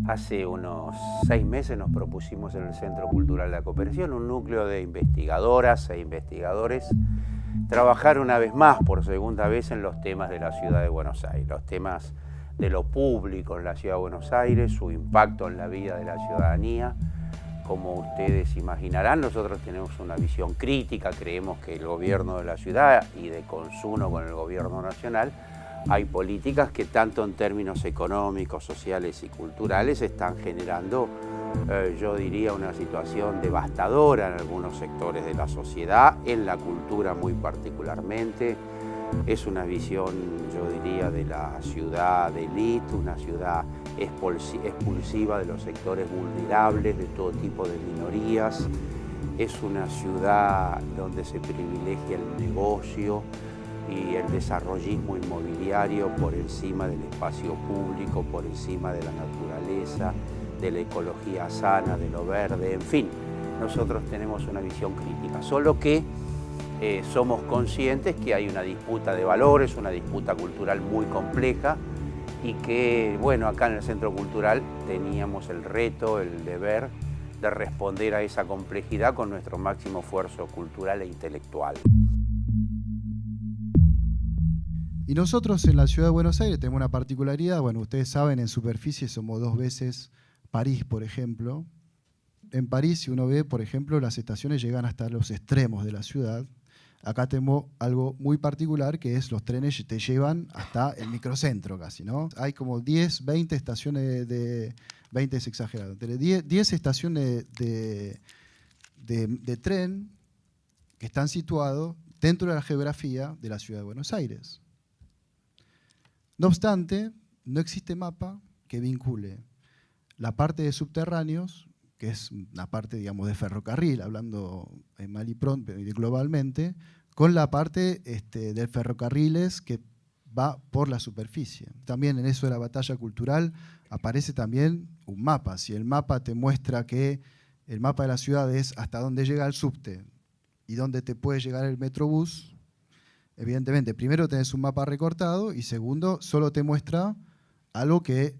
Hace unos 6 meses nos propusimos en el Centro Cultural de la Cooperación, un núcleo de investigadoras e investigadores, trabajar una vez más, por segunda vez, en los temas de la ciudad de Buenos Aires, los temas de lo público en la ciudad de Buenos Aires, su impacto en la vida de la ciudadanía. Como ustedes imaginarán, nosotros tenemos una visión crítica, creemos que el gobierno de la ciudad y de consumo con el gobierno nacional, hay políticas que tanto en términos económicos, sociales y culturales están generando, yo diría, una situación devastadora en algunos sectores de la sociedad, en la cultura muy particularmente. Es una visión, yo diría, de la ciudad de élite, una ciudad expulsiva de los sectores vulnerables, de todo tipo de minorías. Es una ciudad donde se privilegia el negocio y el desarrollismo inmobiliario por encima del espacio público, por encima de la naturaleza, de la ecología sana, de lo verde, en fin. Nosotros tenemos una visión crítica, solo que somos conscientes que hay una disputa de valores, una disputa cultural muy compleja y que, bueno, acá en el Centro Cultural teníamos el reto, el deber de responder a esa complejidad con nuestro máximo esfuerzo cultural e intelectual. Y nosotros en la ciudad de Buenos Aires tenemos una particularidad, bueno, ustedes saben, en superficie somos 2 veces París, por ejemplo. En París, si uno ve, por ejemplo, las estaciones llegan hasta los extremos de la ciudad. Acá tenemos algo muy particular, que es los trenes te llevan hasta el microcentro casi, ¿no? Hay como 10, 20 estaciones 20 es exagerado, 10 estaciones de tren que están situados dentro de la geografía de la ciudad de Buenos Aires. No obstante, no existe mapa que vincule la parte de subterráneos, que es una parte, digamos, de ferrocarril, hablando en mal y pronto, globalmente, con la parte de ferrocarriles que va por la superficie. También en eso de la batalla cultural aparece también un mapa. Si el mapa te muestra que el mapa de la ciudad es hasta dónde llega el subte y dónde te puede llegar el metrobús, evidentemente, primero tenés un mapa recortado y segundo, solo te muestra algo que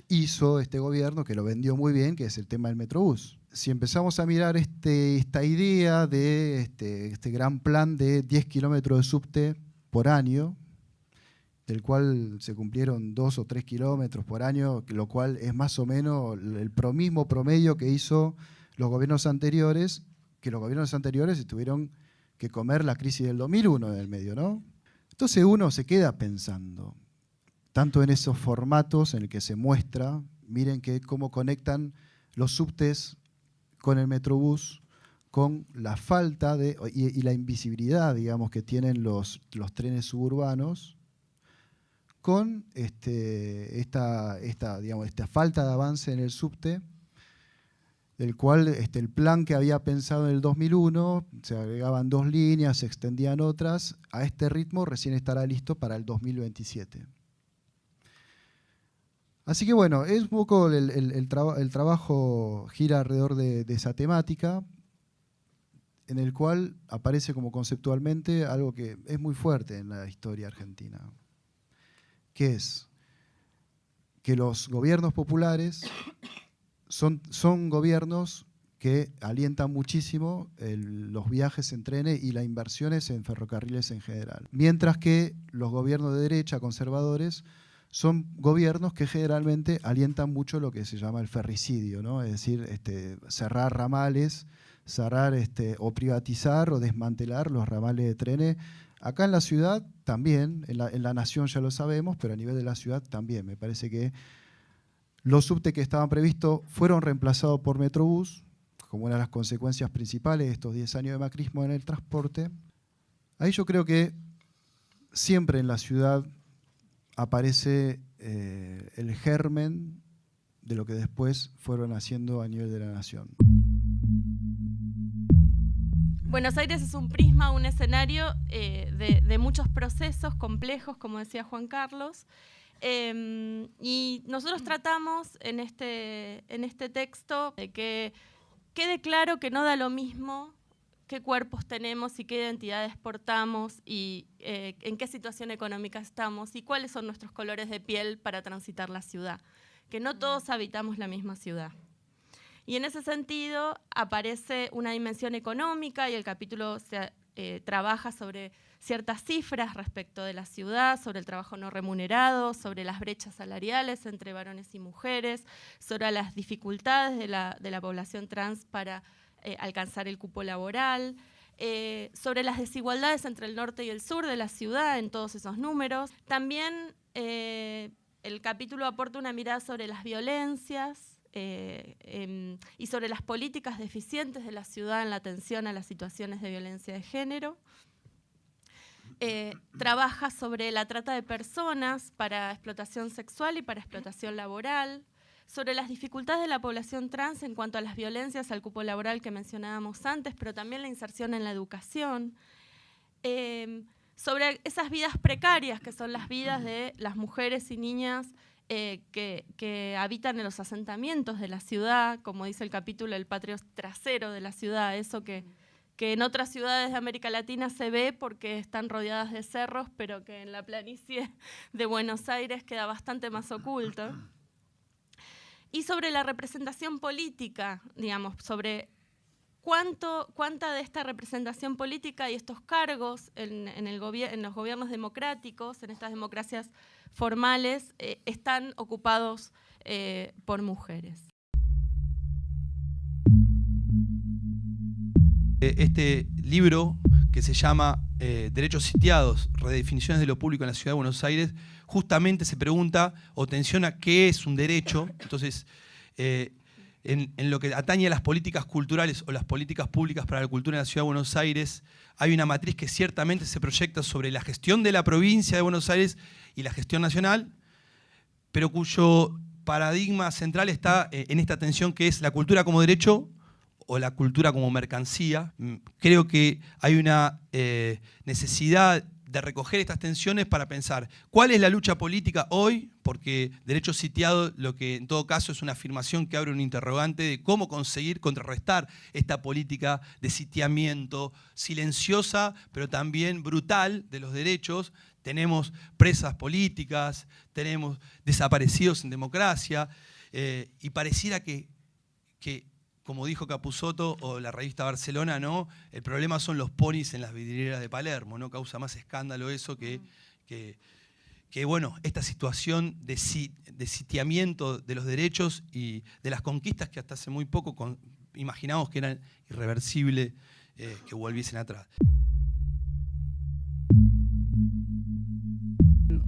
hizo este gobierno, que lo vendió muy bien, que es el tema del Metrobús. Si empezamos a mirar esta idea de este gran plan de 10 kilómetros de subte por año, del cual se cumplieron 2 o 3 kilómetros por año, lo cual es más o menos el mismo promedio que hizo los gobiernos anteriores, que los gobiernos anteriores tuvieron que comer la crisis del 2001 en el medio, ¿no? Entonces uno se queda pensando, tanto en esos formatos en el que se muestra, miren cómo conectan los subtes con el Metrobús, con la falta y la invisibilidad, digamos, que tienen los trenes suburbanos, con esta falta de avance en el subte, del cual el plan que había pensado en el 2001, se agregaban 2 líneas, se extendían otras, a este ritmo recién estará listo para el 2027. Así que bueno, es un poco el trabajo gira alrededor de esa temática, en el cual aparece como conceptualmente algo que es muy fuerte en la historia argentina, que es que los gobiernos populares son gobiernos que alientan muchísimo los viajes en trenes y las inversiones en ferrocarriles en general. Mientras que los gobiernos de derecha, conservadores, son gobiernos que generalmente alientan mucho lo que se llama el ferricidio, ¿no? Es decir, cerrar ramales, o privatizar o desmantelar los ramales de trenes. Acá en la ciudad también, en la nación ya lo sabemos, pero a nivel de la ciudad también. Me parece que los subtes que estaban previstos fueron reemplazados por Metrobús, como una de las consecuencias principales de estos 10 años de macrismo en el transporte. Ahí yo creo que siempre en la ciudad aparece el germen de lo que después fueron haciendo a nivel de la nación. Buenos Aires es un prisma, un escenario de muchos procesos complejos, como decía Juan Carlos. Y nosotros tratamos en este texto de que quede claro que no da lo mismo qué cuerpos tenemos y qué identidades portamos y en qué situación económica estamos y cuáles son nuestros colores de piel para transitar la ciudad. que no todos habitamos la misma ciudad. Y en ese sentido aparece una dimensión económica y el capítulo trabaja sobre ciertas cifras respecto de la ciudad, sobre el trabajo no remunerado, sobre las brechas salariales entre varones y mujeres, sobre las dificultades de la población trans para alcanzar el cupo laboral, sobre las desigualdades entre el norte y el sur de la ciudad en todos esos números. También el capítulo aporta una mirada sobre las violencias y sobre las políticas deficientes de la ciudad en la atención a las situaciones de violencia de género. Trabaja sobre la trata de personas para explotación sexual y para explotación laboral, sobre las dificultades de la población trans en cuanto a las violencias al cupo laboral que mencionábamos antes, pero también la inserción en la educación, sobre esas vidas precarias que son las vidas de las mujeres y niñas que habitan en los asentamientos de la ciudad, como dice el capítulo, el patio trasero de la ciudad, eso que en otras ciudades de América Latina se ve porque están rodeadas de cerros, pero que en la planicie de Buenos Aires queda bastante más oculto. Y sobre la representación política, digamos, sobre cuánta de esta representación política y estos cargos en los gobiernos democráticos, en estas democracias formales, están ocupados por mujeres. Este libro, que se llama Derechos Sitiados, redefiniciones de lo público en la Ciudad de Buenos Aires, justamente se pregunta o tensiona qué es un derecho. Entonces, en lo que atañe a las políticas culturales o las políticas públicas para la cultura en la Ciudad de Buenos Aires, hay una matriz que ciertamente se proyecta sobre la gestión de la provincia de Buenos Aires y la gestión nacional, pero cuyo paradigma central está en esta tensión que es la cultura como derecho o la cultura como mercancía. Creo que hay una necesidad de recoger estas tensiones para pensar cuál es la lucha política hoy, porque derecho sitiado lo que en todo caso es una afirmación que abre un interrogante de cómo conseguir contrarrestar esta política de sitiamiento silenciosa, pero también brutal de los derechos. Tenemos presas políticas, tenemos desaparecidos en democracia, y pareciera que como dijo Capusotto o la revista Barcelona, ¿no? El problema son los ponis en las vidrieras de Palermo, ¿no? Causa más escándalo eso que bueno, esta situación de sitiamiento de los derechos y de las conquistas que hasta hace muy poco imaginábamos que eran irreversibles, que volviesen atrás.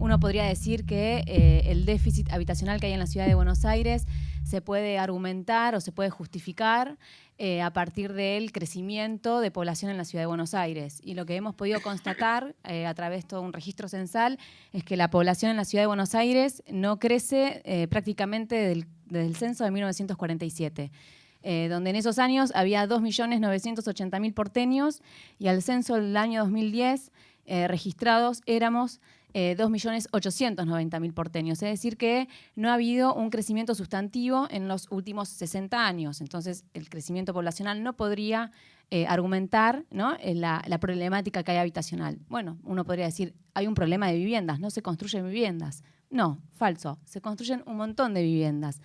Uno podría decir que el déficit habitacional que hay en la Ciudad de Buenos Aires se puede argumentar o se puede justificar a partir del crecimiento de población en la Ciudad de Buenos Aires. Y lo que hemos podido constatar a través de todo un registro censal es que la población en la Ciudad de Buenos Aires no crece prácticamente desde el censo de 1947. Donde en esos años había 2.980.000 porteños y al censo del año 2010 registrados éramos 2.890.000 porteños. Es decir que no ha habido un crecimiento sustantivo en los últimos 60 años. Entonces, el crecimiento poblacional no podría argumentar, ¿no? la problemática que hay habitacional. Bueno, uno podría decir, hay un problema de viviendas, no se construyen viviendas. No, falso, se construyen un montón de viviendas.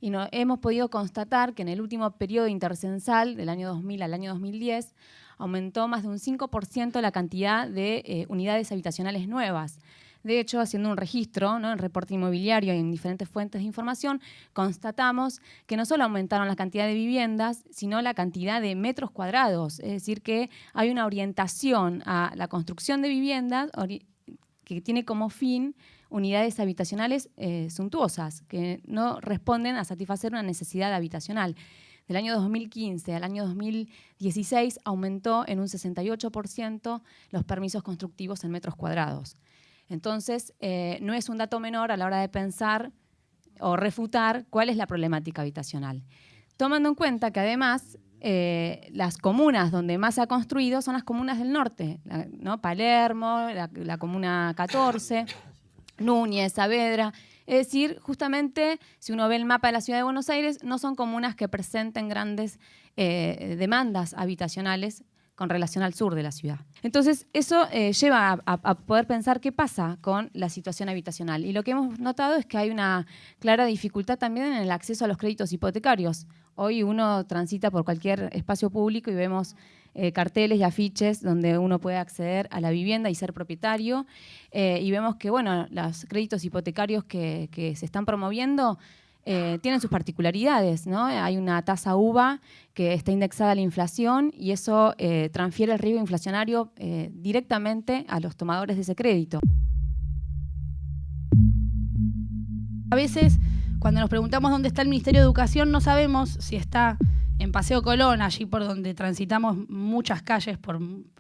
Y hemos podido constatar que en el último periodo intercensal, del año 2000 al año 2010, aumentó más de un 5% la cantidad de unidades habitacionales nuevas. De hecho, haciendo un registro, ¿no? En reporte inmobiliario y en diferentes fuentes de información, constatamos que no solo aumentaron la cantidad de viviendas, sino la cantidad de metros cuadrados. Es decir, que hay una orientación a la construcción de viviendas que tiene como fin unidades habitacionales suntuosas, que no responden a satisfacer una necesidad habitacional. Del año 2015 al año 2016 aumentó en un 68% los permisos constructivos en metros cuadrados. Entonces, no es un dato menor a la hora de pensar o refutar cuál es la problemática habitacional. Tomando en cuenta que además las comunas donde más se ha construido son las comunas del norte, ¿no? Palermo, la comuna 14, Núñez, Saavedra. Es decir, justamente, si uno ve el mapa de la Ciudad de Buenos Aires, no son comunas que presenten grandes demandas habitacionales con relación al sur de la ciudad. Entonces, eso lleva a poder pensar qué pasa con la situación habitacional. Y lo que hemos notado es que hay una clara dificultad también en el acceso a los créditos hipotecarios. Hoy uno transita por cualquier espacio público y vemos carteles y afiches donde uno puede acceder a la vivienda y ser propietario. Y vemos que, bueno, los créditos hipotecarios que se están promoviendo tienen sus particularidades, ¿no? Hay una tasa UVA que está indexada a la inflación y eso transfiere el riesgo inflacionario directamente a los tomadores de ese crédito. A veces, cuando nos preguntamos dónde está el Ministerio de Educación, no sabemos si está en Paseo Colón, allí por donde transitamos muchas calles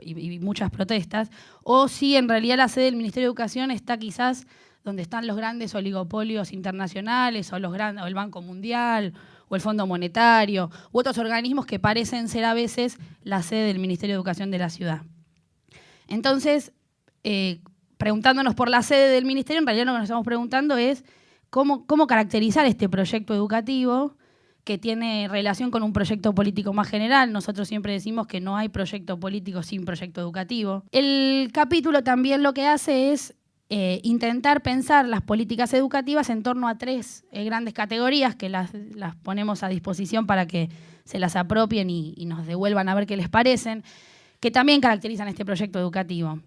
y muchas protestas, o si en realidad la sede del Ministerio de Educación está quizás donde están los grandes oligopolios internacionales o el Banco Mundial o el Fondo Monetario u otros organismos que parecen ser a veces la sede del Ministerio de Educación de la ciudad. Entonces, preguntándonos por la sede del Ministerio, en realidad lo que nos estamos preguntando es cómo caracterizar este proyecto educativo que tiene relación con un proyecto político más general. Nosotros siempre decimos que no hay proyecto político sin proyecto educativo. El capítulo también lo que hace es intentar pensar las políticas educativas en torno a tres grandes categorías que las ponemos a disposición para que se las apropien y nos devuelvan a ver qué les parecen, que también caracterizan este proyecto educativo.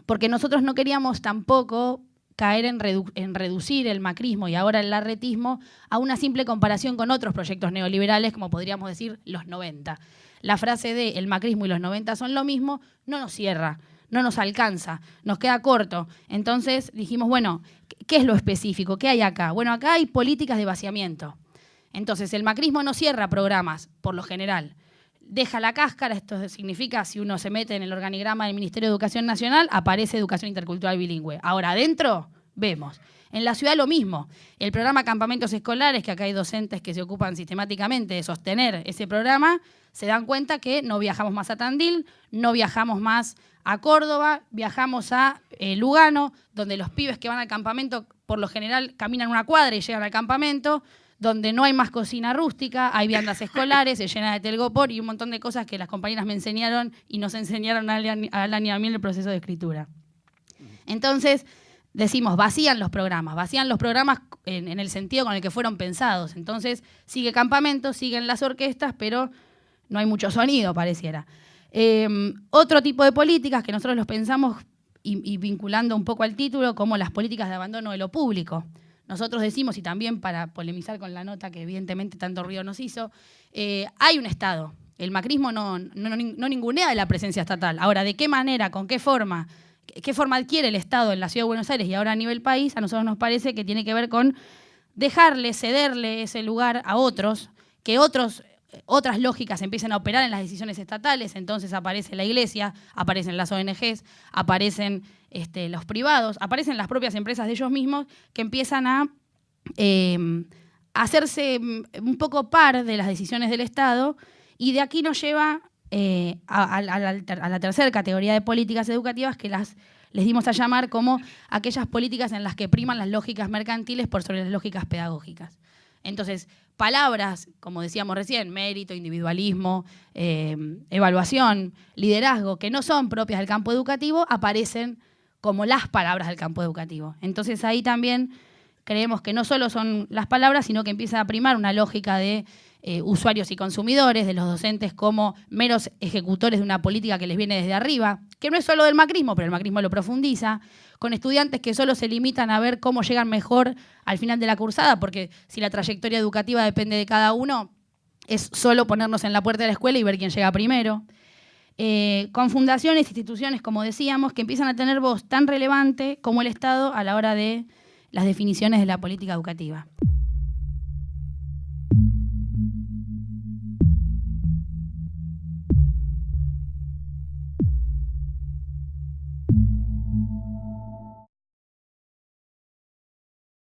Porque nosotros no queríamos tampoco caer en reducir el macrismo y ahora el larretismo a una simple comparación con otros proyectos neoliberales, como podríamos decir los 90. La frase de el macrismo y los 90 son lo mismo no nos cierra, no nos alcanza, nos queda corto. Entonces dijimos, bueno, ¿qué es lo específico? ¿Qué hay acá? Bueno, acá hay políticas de vaciamiento. Entonces, el macrismo no cierra programas, por lo general. Deja la cáscara, esto significa, si uno se mete en el organigrama del Ministerio de Educación Nacional, aparece Educación Intercultural Bilingüe. Ahora, adentro, vemos. En la ciudad lo mismo. El programa Campamentos Escolares, que acá hay docentes que se ocupan sistemáticamente de sostener ese programa, se dan cuenta que no viajamos más a Tandil, no viajamos más a Córdoba, viajamos a Lugano, donde los pibes que van al campamento por lo general caminan una cuadra y llegan al campamento, donde no hay más cocina rústica, hay viandas escolares, se llena de telgopor y un montón de cosas que las compañeras me enseñaron y nos enseñaron a Alan y a mí en el proceso de escritura. Entonces, decimos, vacían los programas en el sentido con el que fueron pensados. Entonces, sigue campamento, siguen las orquestas, pero no hay mucho sonido, pareciera. Otro tipo de políticas que nosotros los pensamos y vinculando un poco al título, como las políticas de abandono de lo público. Nosotros decimos, y también para polemizar con la nota que evidentemente tanto ruido nos hizo, hay un Estado. El macrismo no ningunea de la presencia estatal. Ahora, ¿de qué manera, con qué forma adquiere el Estado en la Ciudad de Buenos Aires y ahora a nivel país? A nosotros nos parece que tiene que ver con cederle ese lugar a otros, que otras lógicas empiecen a operar en las decisiones estatales. Entonces aparece la Iglesia, aparecen las ONGs, aparecen los privados, aparecen las propias empresas de ellos mismos que empiezan a hacerse un poco par de las decisiones del Estado, y de aquí nos lleva a la tercera categoría de políticas educativas que les dimos a llamar como aquellas políticas en las que priman las lógicas mercantiles por sobre las lógicas pedagógicas. Entonces, palabras, como decíamos recién, mérito, individualismo, evaluación, liderazgo, que no son propias del campo educativo, aparecen como las palabras del campo educativo. Entonces ahí también creemos que no solo son las palabras, sino que empieza a primar una lógica de usuarios y consumidores, de los docentes como meros ejecutores de una política que les viene desde arriba, que no es solo del macrismo, pero el macrismo lo profundiza, con estudiantes que solo se limitan a ver cómo llegan mejor al final de la cursada, porque si la trayectoria educativa depende de cada uno, es solo ponernos en la puerta de la escuela y ver quién llega primero. Con fundaciones, instituciones, como decíamos, que empiezan a tener voz tan relevante como el Estado a la hora de las definiciones de la política educativa.